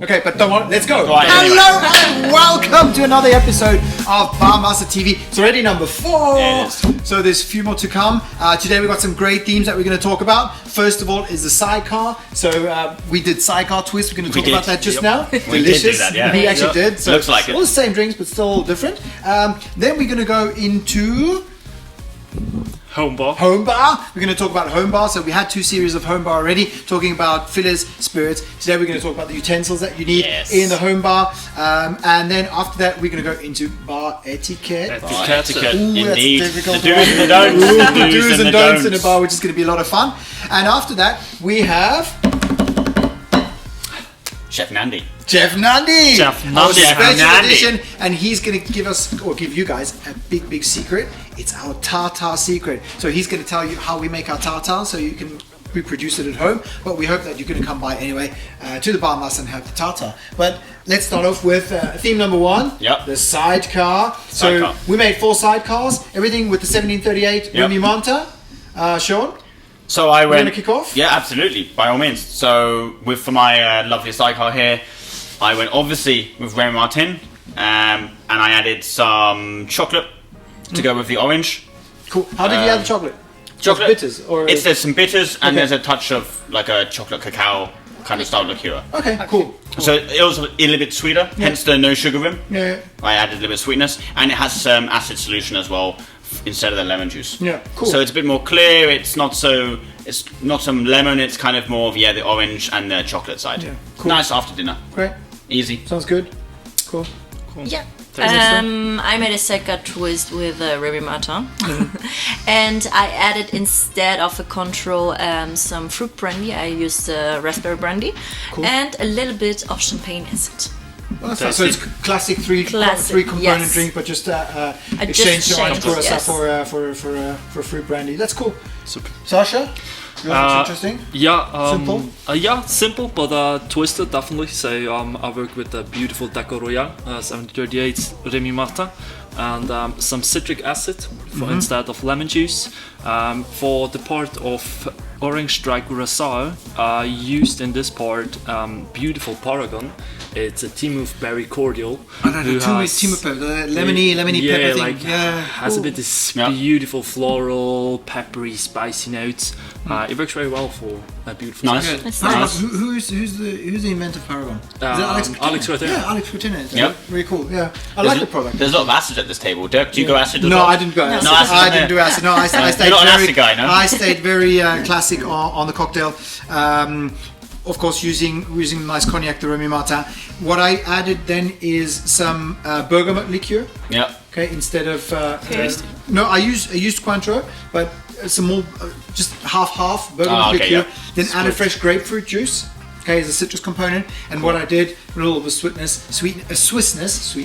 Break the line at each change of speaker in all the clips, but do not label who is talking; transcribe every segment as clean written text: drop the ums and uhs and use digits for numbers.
Okay, but don't worry, let's go.
Right,
Hello and welcome to another episode of Barmaster TV. It's already number 4.
Yes.
So there's a few more to come. Today we've got some great themes that we're going to talk about. First of all is the sidecar. So we did sidecar twist. We're going to talk about that just now.
We
Delicious.
did do that, yeah.
We actually did. So
looks like it.
All the same drinks, but still different. Then we're going to go into
Home bar.
home bar. We're going to talk about home bar. So we had 2 series of home bar already, talking about fillers, spirits. Today we're going to talk about the utensils that you need in the home bar. And then after that, we're going to go into bar etiquette.
Etiquette.
Ooh, that's
Indeed.
difficult.
The do's and the don'ts.
The do's and don'ts in a bar, which is going to be a lot of fun. And after that, we have
Chef Nandi.
Chef Nandi.
Chef
Our
Nandi.
special
Nandi.
edition, and he's going to give us, or give you guys, a big secret. It's our tartar secret. So he's going to tell you how we make our tartar, so you can reproduce it at home. But we hope that you're going to come by anyway to the Barmaster and have the tartar. But let's start off with theme number 1.
Yep.
The sidecar. So
Sidecar.
we made 4 sidecars. Everything with the 1738
Yep.
Remy Martin. Shaun.
So I went.
wanna kick off?
Yeah, absolutely, by all means. So for my lovely sidecar here, I went obviously with Remy Martin, and I added some chocolate to go with the orange.
Cool. How did you add the chocolate?
Chocolate
bitters, or
there's some bitters and
Okay.
there's a touch of like a chocolate cacao kind of style liqueur.
Okay, cool.
So it was a little bit sweeter, hence the no sugar rim.
Yeah.
I added a little bit of sweetness, and it has some acid solution as well instead of the lemon juice.
Yeah, cool.
So it's a bit more clear. It's not some lemon. It's kind of more of the orange and the chocolate side.
Yeah, cool.
Nice after dinner.
Great.
Easy.
Sounds good. Cool.
Yeah.
Vanessa?
I made a sidecar twist with Remy Martin, and I added instead of a Cointreau some fruit brandy. I used raspberry brandy and a little bit of champagne acid.
Well, that's nice. So it's classic three component
yes.
drink, but just
I
exchange
just
the orange
changed,
curacao
yes.
for fruit brandy. That's cool.
Super.
Sasha, you have interesting?
Yeah.
Simple?
Yeah, simple, but twisted definitely. So I work with a beautiful Deco Royale, 1738 Remy Martin, and some citric acid for instead of lemon juice. For the part of orange dry curacao, I used in this part beautiful Paragon. It's a Timothy berry cordial.
Timothy pepper, the lemony pepper thing.
Like, has a bit this beautiful floral, peppery, spicy notes. It works very well for a beautiful.
Nice.
Good.
That's
Nice.
nice.
Who's the inventor of Paragon? Is that
Alex Cortina.
Yeah, Alex Cortina.
Yep.
Very cool. Yeah, I like the product.
There's a lot of acid at this table. Dirk, do you go acid? As
No,
well?
I didn't go acid.
No acid
I
in
didn't
there.
do acid. No, I stayed
You're not an
very.
acid guy, no?
I stayed very classic on the cocktail. Of course, using nice cognac, the Remy Martin. What I added then is some bergamot liqueur.
Yeah.
Okay, instead of no, I used Cointreau, but some more, just half bergamot
okay,
liqueur.
yeah.
Then added fresh grapefruit juice. Okay, as a citrus component, and what I did, a little bit of Swissness.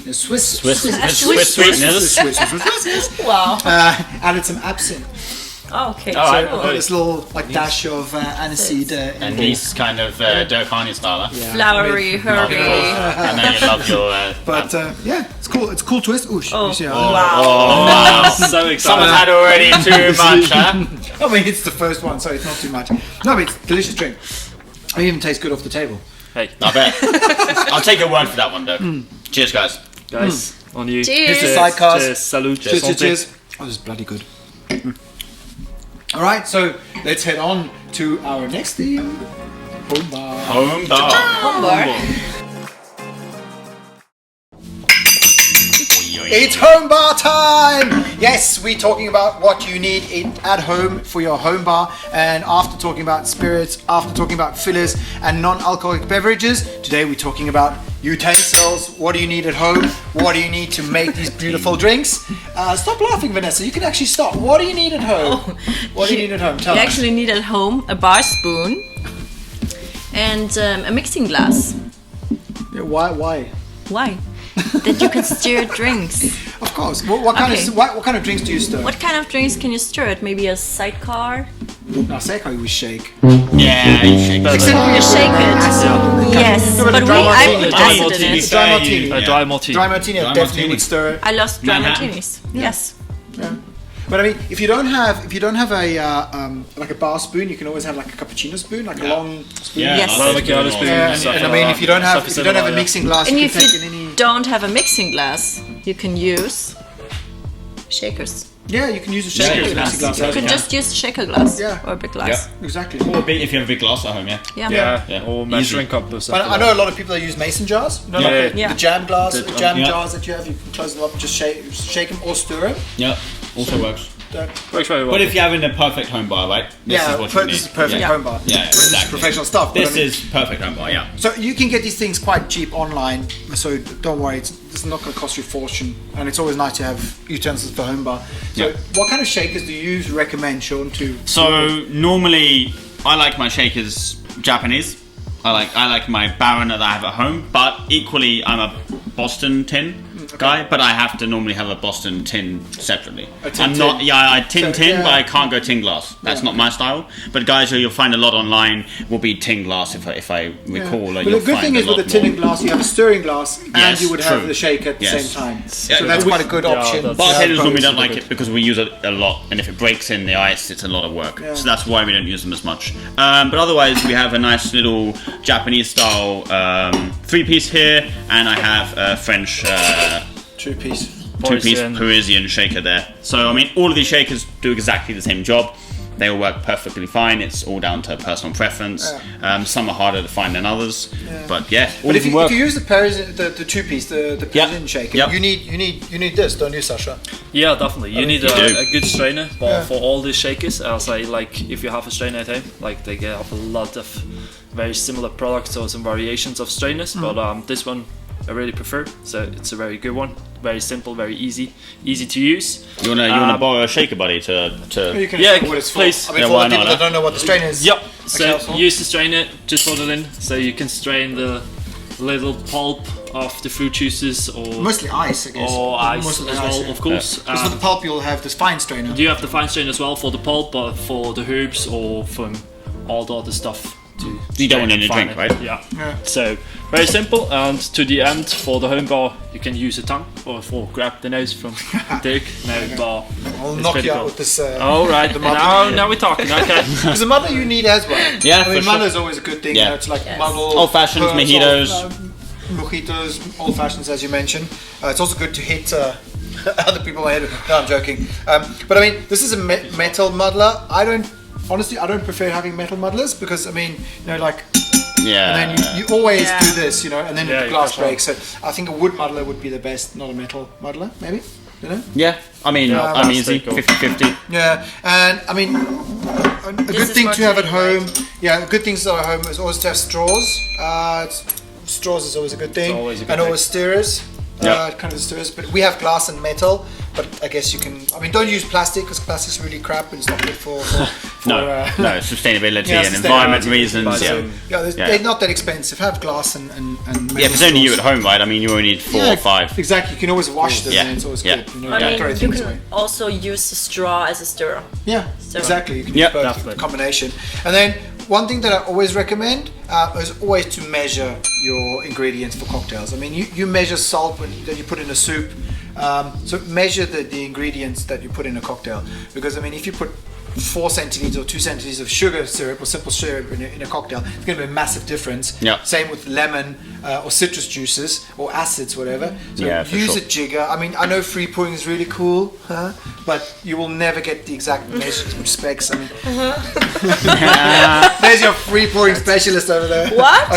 Wow.
Added some absinthe.
Okay.
All right.
So this little dash of aniseed.
And these kind of Dirk Harney style. Huh?
Yeah.
Flowery, herby.
I know you love your.
But yeah, it's cool. It's a cool twist. Ooh,
Oh,
see,
wow.
Oh wow!
So excited.
Someone had already too much, huh?
I mean, it's the first one, so it's not too much. No, but it's a delicious drink. It even tastes good off the table.
Hey,
I bet. I'll take your word for that one, Dirk. Cheers, guys.
guys, on you.
Cheers.
Here's the sidecars.
Cheers. Salut.
Cheers,
Santé.
cheers. Oh, this is bloody good. All right, so let's head on to our next theme. Home bar.
Home bar.
Home bar.
It's home bar time! Yes, we're talking about what you need at home for your home bar. And after talking about spirits, after talking about fillers and non-alcoholic beverages, today we're talking about utensils. What do you need at home? What do you need to make these beautiful drinks? Stop laughing, Vanessa. You can actually stop. What do you need at home? What do you need at home? Tell
You
us.
actually need at home a bar spoon and a mixing glass.
Yeah, why?
Why? That you can stir drinks.
Of course. What kind of drinks do you stir?
What kind of drinks can you stir it? Maybe a sidecar?
No, sidecar we shake.
Yeah, you shake.
Except when
You shake it. Yes,
No, but
but
a dry
I
martini.
put
Dry
acid in
martini.
it.
Dry martini.
A dry martini.
Dry martini, I
Dry
definitely
martini.
would stir it.
I lost dry
Manhattan.
martinis. Yes.
Yeah. But I mean, if you don't have a like a bar spoon, you can always have like a cappuccino spoon, like a long spoon.
Yeah,
Yes.
Well, macchiato spoon,
Yeah,
stuff
and I
like
mean,
that.
if you don't have
Stuff
a
similar,
mixing glass,
And
you
if
can take
you
in any.
don't have a mixing glass, you can use shakers.
Yeah, you can use a shaker
Shaker
as a mixing glass.
You
as
can
well.
just use a shaker glass
Yeah.
or a big glass.
Yeah.
Exactly.
Or if you have a big glass at home, yeah.
Yeah.
Yeah, or measuring cup or something.
I know a lot of people that use mason jars. You know, like
Yeah.
the jam glass,
The-
jam
yeah.
jars that you have. You can close them up, just shake them or stir them.
Yeah, also works.
Works very well.
But if you're having a perfect home bar, right? This is what you need.
this is perfect
yeah.
home bar.
Yeah,
This is
exactly.
professional stuff. but
This
I mean-
is perfect home bar, yeah.
So you can get these things quite cheap online, so don't worry, it's not going to cost you a fortune, and it's always nice to have utensils for home bar. So
Yeah.
what kind of shakers do you recommend, Shaun, to?
So normally I like my shakers Japanese. I like my Baron that I have at home, but equally I'm a Boston tin guy, but I have to normally have a Boston tin separately.
A tin
I'm not,
tin.
yeah, I tin
So,
tin,
yeah.
but I can't go tin glass. That's not my style. But guys who you'll find a lot online will be tin glass if I recall.
But
You'll
the good
find
thing
a
is with
lot
the tin and
more.
glass, you have a stirring glass, and
Yes,
you would have
true.
the shaker at the
Yes.
same time.
Yeah,
So that's
we-
quite a good
yeah,
option.
that's-
Bartenders
Yeah,
normally don't
probably
like it because we use it a lot, and if it breaks in the ice, it's a lot of work.
Yeah.
So that's why we don't use them as much. But otherwise, we have a nice little Japanese style 3-piece here, and I have a French
Two-piece.
2-piece
Parisian.
Parisian shaker there. So I mean, all of these shakers do exactly the same job. They all work perfectly fine. It's all down to personal preference. Some are harder to find than others, but yeah, all
But
of
if
them
you,
work.
if you use the Parisian, the two-piece, the
Yeah.
Parisian shaker,
Yep.
you need this, don't you, Sasha?
Yeah, definitely. You need
you do.
a good strainer for,
Yeah.
for all these shakers. As I like, if you have a strainer at home, like they have a lot of very similar products or some variations of strainers.
Mm.
But this one I really prefer. So it's a very good one. Very simple, very easy to use.
You wanna borrow a shaker, buddy, to
You can
Yeah,
explain what it's for.
please.
I mean,
Yeah,
for
why
the people
not,
that don't know what the strainer is.
Yep. So
Okay,
use the strainer, just put it in, so you can strain the little pulp of the fruit juices or
Mostly ice, I guess.
or ice
Most of
as
the
well,
yeah.
of course.
Because for the pulp, you'll have this fine strainer.
You have the fine strain as well for the pulp, but for the herbs or from all the other stuff.
You don't want any
strain
drink,
it.
right?
Yeah.
Yeah.
So very simple, and to the end for the home bar, you can use a tongue or grab the nose from Dirk. No bar.
I'll
It's
knock
pretty
you out
cool.
with this.
All right. Now we're talking. Okay.
Because the muddler you need as well.
Yeah,
I mean,
for sure.
muddler is always a good thing.
Yeah.
You know, it's like
Yes.
muddle.
Old fashions,
pearls,
mojitos.
Mojitos, old fashions, as you mentioned. It's also good to hit other people in the head. No, I'm joking. But I mean, this is a metal muddler. Honestly, I don't prefer having metal muddlers because I mean, you know, like.
Yeah.
And then you always
Yeah.
do this, you know, and then
Yeah,
the glass
for sure.
breaks. So I think a wood muddler would be the best, not a metal muddler, maybe. You know?
Yeah, I mean,
Yeah,
I'm
that's
easy,
pretty cool.
50-50.
Yeah, and I mean, a good
is
thing to have at
martini,
home. Yeah, good things to have at home is always to have straws. Straws is always a good thing,
always a good
and
thing.
always stirrers.
Yeah.
Kind of stirrers. But we have glass and metal. But I guess you can. I mean, don't use plastic because plastic's really crap and it's not good for
No, sustainability
yeah,
and environment
sustainability.
reasons.
So,
Yeah.
yeah,
Yeah.
they're not that expensive. Have glass and metal
Yeah, if it's only you at
straws.
home, right? I mean, you only need 4
Yeah,
or 5.
Exactly. You can always wash them,
Yeah.
and it's always
Yeah.
good. You know,
I
don't
mean,
throw
you
things
can
away.
also use the straw as a stirrer.
Yeah,
So-
exactly. You can
Yep,
use both
definitely.
combination. And then one thing that I always recommend is always to measure your ingredients for cocktails. I mean, you measure salt that you put in a soup. So measure the ingredients that you put in a cocktail. Because I mean, if you put 4 centiliters or 2 centiliters of sugar syrup or simple syrup in a cocktail, it's going to be a massive difference.
Yeah.
Same with lemon or citrus juices or acids, whatever. So
Yeah, for
use
sure.
a jigger. I mean, I know free pouring is really cool, but you will never get the exact measurement specs. I mean, there's your free pouring specialist over there.
What?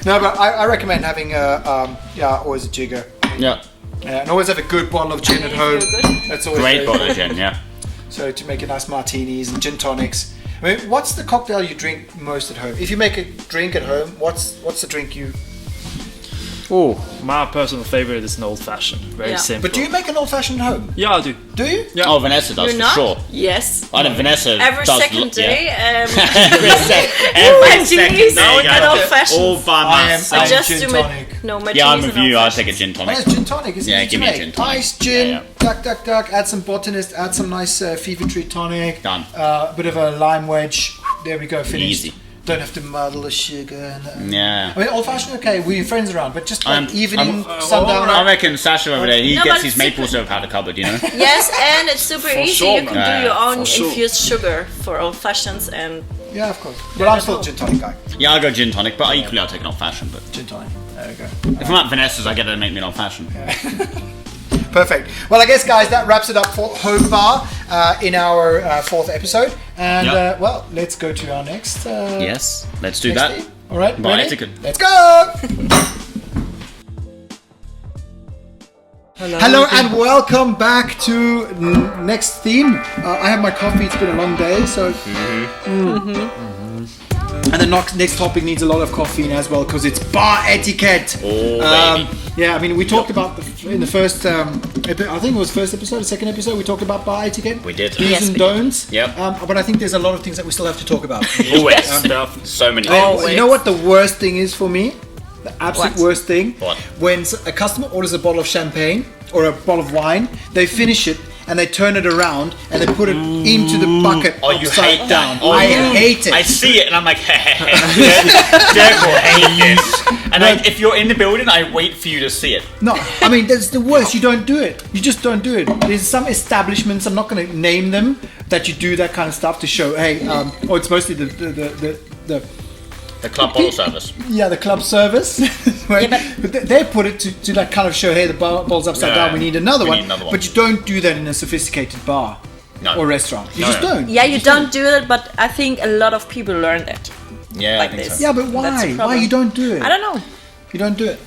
No, but I recommend having always a jigger.
Yeah.
And always have a good bottle of gin at
You
home.
feel good?
That's always
Great
very
bottle
good.
of gin, yeah.
So to make a nice martinis and gin tonics. I mean, what's the cocktail you drink most at home? If you make a drink at home, what's the drink you?
Oh, my personal favorite is an old fashioned. Very
Yeah.
simple.
But do you make an old fashioned at home?
Yeah, I do.
Do you?
Yeah.
Oh, Vanessa does,
You're
for
not?
sure.
Yes.
I know Vanessa
Every
does.
second day.
Every
Martinis
second day,
and
yeah.
old fashions.
All by
I am-
myself.
I'm
Just
gin
do
tonic.
no martinis.
Yeah, I'm with
and
you.
old
I'll take a
fashions.
gin
Oh,
tonic.
it's gin tonic. It's
Yeah,
easy
give
to
me a
make.
gin tonic.
Ice gin,
Yeah,
duck. Add some botanist. Add some nice fever tree tonic.
Done.
A bit of a lime wedge. There we go. Finished.
Easy.
don't have to muddle the sugar. And,
Yeah.
I mean, old fashioned, okay, we're friends around, but just like evening,
I
sundown.
reckon Sasha over there, he
No,
gets
but
his maple syrup out of the cupboard, you know?
Yes, and it's super easy.
sure,
You can
man.
do your
Yeah,
own
for sure.
infused sugar for old fashions and
Yeah, of course. But I'm still a gin tonic guy.
Yeah, I'll go gin tonic, but equally I'll take an old fashioned. But
Gin tonic. There we go.
if I'm at Vanessa's, I get her to make me an old fashioned.
Perfect. Well, I guess, guys, that wraps it up for Home Bar in our 4th episode. And,
Yep.
well, let's go to our next.
Yes, let's do
next
that.
theme. All right,
Bar
ready?
etiquette.
Let's go! Hello and welcome back to next theme. I have my coffee. It's been a long day, so. And the next topic needs a lot of caffeine as well because it's bar etiquette.
Oh, baby.
Yeah, I mean, we talked about in the first. I think it was first episode, the second episode. We talked about bar etiquette.
We did.
Do's
Yes,
and
we
don'ts.
Yep.
But I think there's a lot of things that we still have to talk about.
Always.
Stuff.
So many
Oh,
things.
you know what the worst thing is for me? The absolute
What?
worst thing?
What?
When a customer orders a bottle of champagne or a bottle of wine, they finish it and they turn it around and they put it into the bucket
Oh, you
upside
hate
down.
that. Oh,
I
yeah.
hate it.
I see it and I'm like, Devil, hate this. And if you're in the building, I wait for you to see it.
No, I mean, that's the worst. You don't do it. You just don't do it. There's some establishments, I'm not going to name them, that you do that kind of stuff to show, hey, or it's mostly
The club bottle service.
the club service. Right?
Yeah,
but they put it to that kind of show, hey, the ball's upside
Yeah,
down, we need another
we
one.
need another one.
But you don't do that in a sophisticated bar
No.
or restaurant. You
No,
just
no.
don't.
yeah, you don't do it, but I think a lot of people learn that.
Yeah,
Like
I think
this.
so.
Yeah, but
That's
why?
the
Why
problem.
you don't do it?
I don't know.
You don't do it.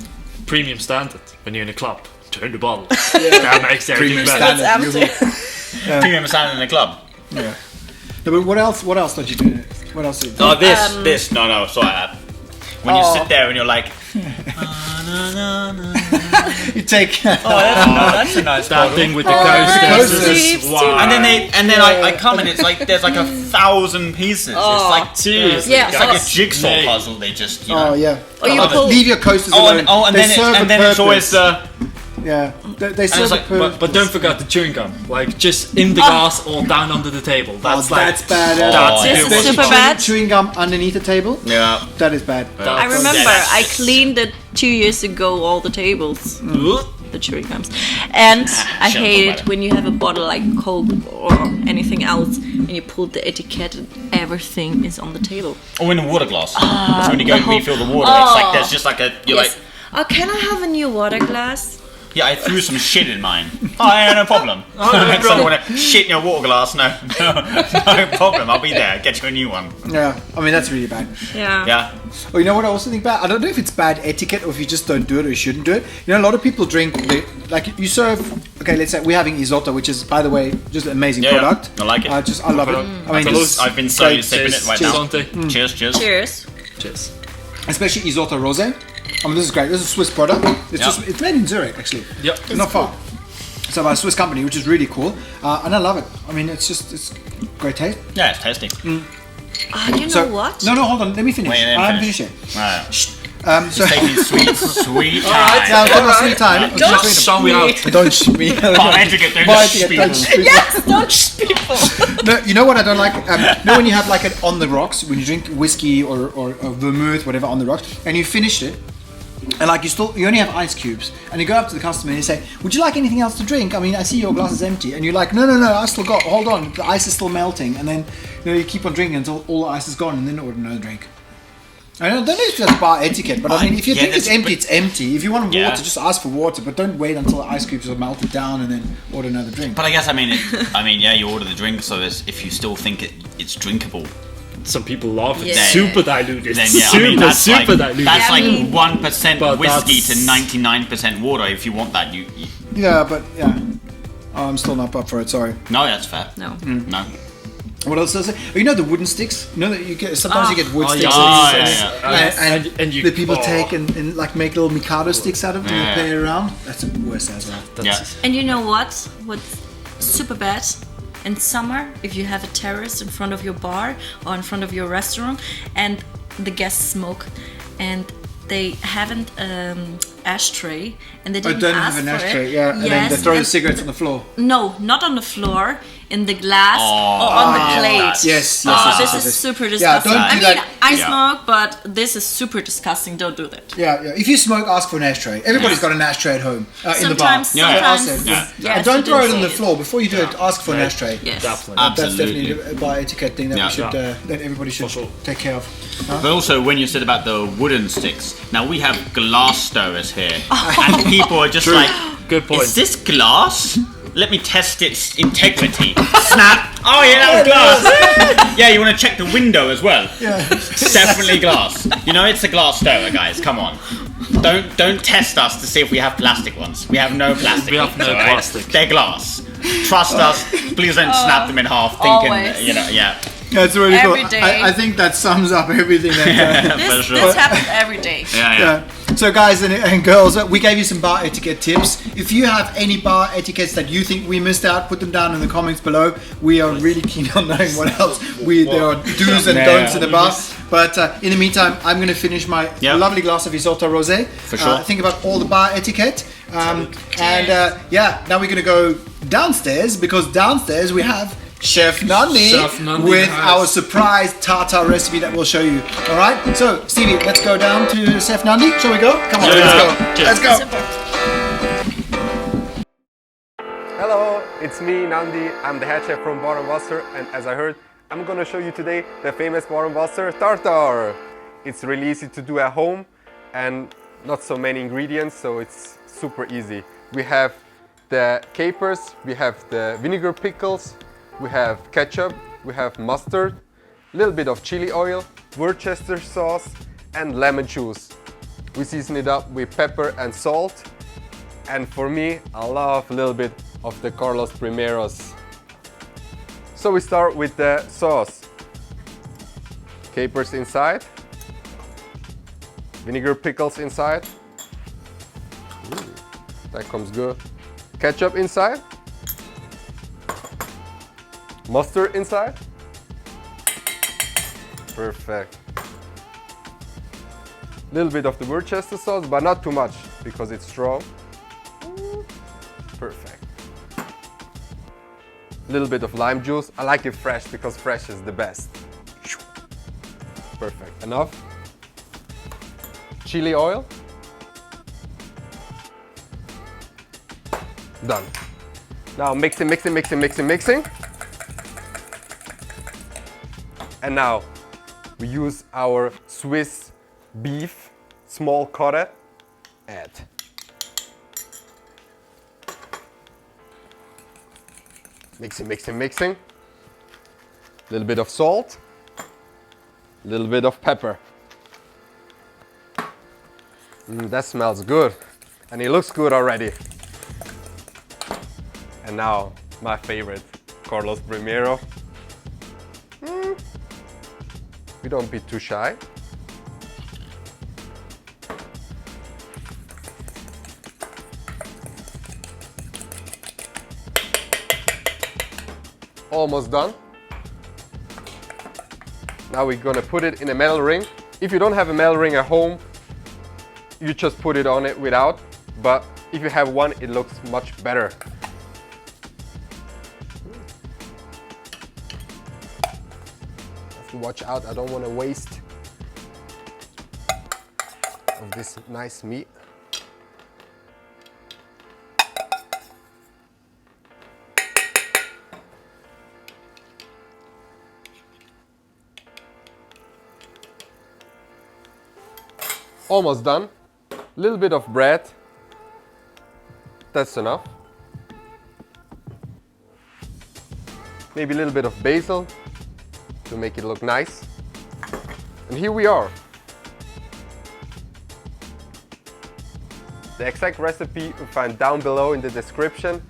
Premium standard when you're in a club. Turn the bottle. That makes everything better.
standard.
That's empty.
Premium sound in the club.
Yeah. No, but what else don't you do? What else do you do?
Oh, this. No, sorry. When you sit there and you're like,
You take.
that's a nice
That thing with the
coasters.
coasters. Wow.
and then I come and it's like there's like 1,000 pieces. It's like
Jeez.
Yeah.
it's like a jigsaw
Mate.
puzzle. They just
Oh yeah.
Or you
love it.
pull.
Leave your coasters
Oh,
alone.
and
They
then
serve a
it's always
purpose. Yeah. They serve
it's
a
like,
purpose.
But don't forget the chewing gum. Like just in the glass or down under the table. That's
that's bad.
That's
This
too
is
much.
super
fun.
bad.
Chewing gum underneath the table.
yeah.
That is bad.
I remember
that's-
I cleaned it 2 years ago, all the tables,
Ugh.
the chewing gums. And I
Shouldn't
hate
talk
it
about
when you have a bottle like Coke or anything else and you pull the etiquette and everything is on the table.
Or in a water glass. So when you go
the
and
whole-
refill the water, it's like there's just like a you're
Yes.
like.
Oh, can I have a new water glass?
Yeah, I threw some shit in mine. Oh, yeah, no problem. Someone want to shit in your water glass? No problem. I'll be there. Get you a new one.
Yeah. I mean that's really bad.
Yeah.
Yeah.
Oh, you know what I also think bad? I don't know if it's bad etiquette or if you just don't do it or you shouldn't do it. You know, a lot of people drink, like you serve, okay, let's say we're having Isotta, which is, by the way, just an amazing
Yeah, yeah.
product.
I like it.
I love it. I mean, just
I've been so
great.
sipping it right
Cheers,
now.
Auntie.
Cheers, cheers.
Cheers.
Cheers.
especially Isotta Rosé. I mean, this is great. This is a Swiss product. It's
Yeah.
just it's made in Zurich, actually.
Yep.
It's not far. So by a Swiss company, which is really cool, and I love it. I mean, it's great taste.
Yeah, it's tasty.
Oh, you know what?
No, hold on. Let me finish.
Wait, let me
I haven't
finish.
finished yet.
Right.
So
Taking sweet time.
yeah, I've got my sweet time.
Don't
Show me out.
Don't sh me.
Bar etiquette, don't
Bar
just
etiquette, don't
speak.
sh me.
Yes, don't sh people.
No, you know what I don't like? You know when you have like it on the rocks, when you drink whiskey or vermouth, whatever, on the rocks, and you finished it, and like you only have ice cubes, and you go up to the customer and you say, "Would you like anything else to drink? I mean, I see your glass is empty," and you're like, "No, I still got. Hold on, the ice is still melting," and then you keep on drinking until all the ice is gone, and then order another drink. I don't know if that's bar etiquette, but I mean, if you think it's empty, it's empty. If you want water, just ask for water, but don't wait until the ice cubes are melted down and then order another drink.
But I guess yeah, you order the drink, so if you still think it's drinkable,
Some people love it.
Yeah.
Super diluted.
then yeah, I mean that's
super
like
diluted.
that's
Yeah, I
like
mean-
1%
But
whiskey
that's-
to 99% water. If you want that, you
Yeah, but yeah. Oh, I'm still not up for it, sorry.
no, that's fair.
No.
No.
What else does it? You know the wooden sticks? You know that you get sometimes you get wood sticks and
you
the people take and like make little Mikado sticks out of them and
Yeah.
play around. That's the worst as well.
That's-
And you know what? What's super bad? In summer, if you have a terrace in front of your bar or in front of your restaurant and the guests smoke and they haven't ashtray and they
I
didn't
don't
ask
have an
for
ashtray,
it.
yeah, and then they throw the
and-
cigarettes on the floor.
No, not on the floor, in the glass or on the plate.
Yes,
Oh,
yes,
this
yes,
is
yes.
super
Yeah,
disgusting.
don't do
I mean,
that.
I smoke, but this is super disgusting. Don't do that.
Yeah. If you smoke, ask for an ashtray. Everybody's got an ashtray at home in the bar.
Sometimes.
And don't throw it on the floor. Before you do it, ask for an ashtray.
Yes.
Definitely.
That's definitely a bar etiquette thing that we should, that everybody should take care of.
But also, when you said about the wooden sticks, now we have glass stirrers here, and people are just like,
Good point.
"Is this glass? Let me test its integrity." Snap! Oh yeah, that was glass. Yeah, you want to check the window as well.
Yeah.
It's definitely glass. You know, it's a glass stirrer, guys. Come on. Don't test us to see if we have plastic ones. We have no plastic.
We have
ones,
no
alright?
plastic.
They're glass. Trust us. Please don't snap them in half. Thinking,
Always.
you know, yeah.
That's really cool.
Every day.
I think that sums up everything. That,
For sure.
This happens every day.
Yeah.
So guys and girls, we gave you some bar etiquette tips. If you have any bar etiquettes that you think we missed out, put them down in the comments below. We are really keen on knowing what else there are do's and don'ts in the bar. But in the meantime, I'm going to finish my lovely glass of Isotta Rosé.
For sure.
Think about all the bar etiquette. Now we're going to go downstairs, because downstairs we have Chef Nandi with our surprise tartar recipe that we'll show you. All right. So Stevie, let's go down to Chef Nandi. Shall we go? Come on, let's go. Let's go.
Hello, it's me, Nandi. I'm the head chef from Bar & Wasser, and as I heard, I'm gonna show you today the famous Bar & Wasser tartar. It's really easy to do at home and not so many ingredients, so it's super easy. We have the capers, we have the vinegar pickles, we have ketchup, we have mustard, a little bit of chili oil, Worcester sauce, and lemon juice. We season it up with pepper and salt. And for me, I love a little bit of the Carlos Primeros. So we start with the sauce. Capers inside, vinegar pickles inside. That comes good. Ketchup inside. Mustard inside. Perfect. Little bit of the Worcester sauce, but not too much because it's strong. Perfect. Little bit of lime juice. I like it fresh because fresh is the best. Perfect. Enough. Chili oil. Done. Now mixing, mixing, mixing, mixing, mixing. And now we use our Swiss beef small cutter. Add. Mixing, mixing, mixing. A little bit of salt. A little bit of pepper. That smells good. And it looks good already. And now my favorite, Carlos Primero. We don't be too shy. Almost done. Now we're gonna put it in a metal ring. If you don't have a metal ring at home, you just put it on it without. But if you have one, it looks much better. Have to watch out, I don't want to waste of this nice meat. Almost done. A little bit of bread. That's enough. Maybe a little bit of basil to make it look nice. And here we are. The exact recipe you'll find down below in the description.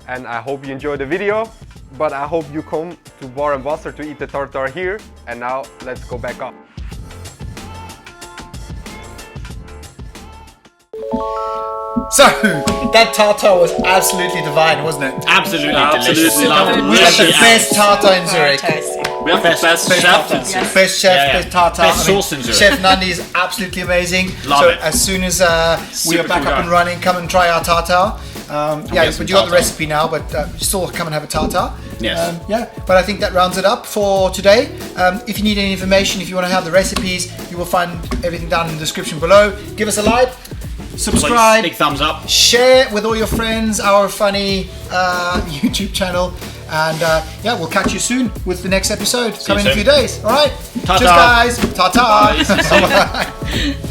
And I hope you enjoyed the video. But I hope you come to Bar & Wasser to eat the tartar here. And now let's go back up.
So, that tartar was absolutely divine, wasn't it?
Absolutely
Absolutely
delicious.
love it.
We had the best tartar in Zurich.
Fantastic.
We have the best chef.
Yes.
Best chef,
Yeah, yeah.
best tartar.
Best sauce in Zurich.
Chef Nandi is absolutely amazing.
Love
so
it.
as soon as we are
Super
back
cool
up
guy.
and running, come and try our tartar.
get
but
some
you got the
tartar.
recipe now, but still come and have a tartar.
Yes.
But I think that rounds it up for today. If you need any information, if you want to have the recipes, you will find everything down in the description below. Give us a like, subscribe,
Big thumbs up.
share with all your friends our funny YouTube channel, and we'll catch you soon with the next episode coming in a
soon.
few days. All right,
Ta-ta.
cheers guys, ta ta.
Bye.
Bye.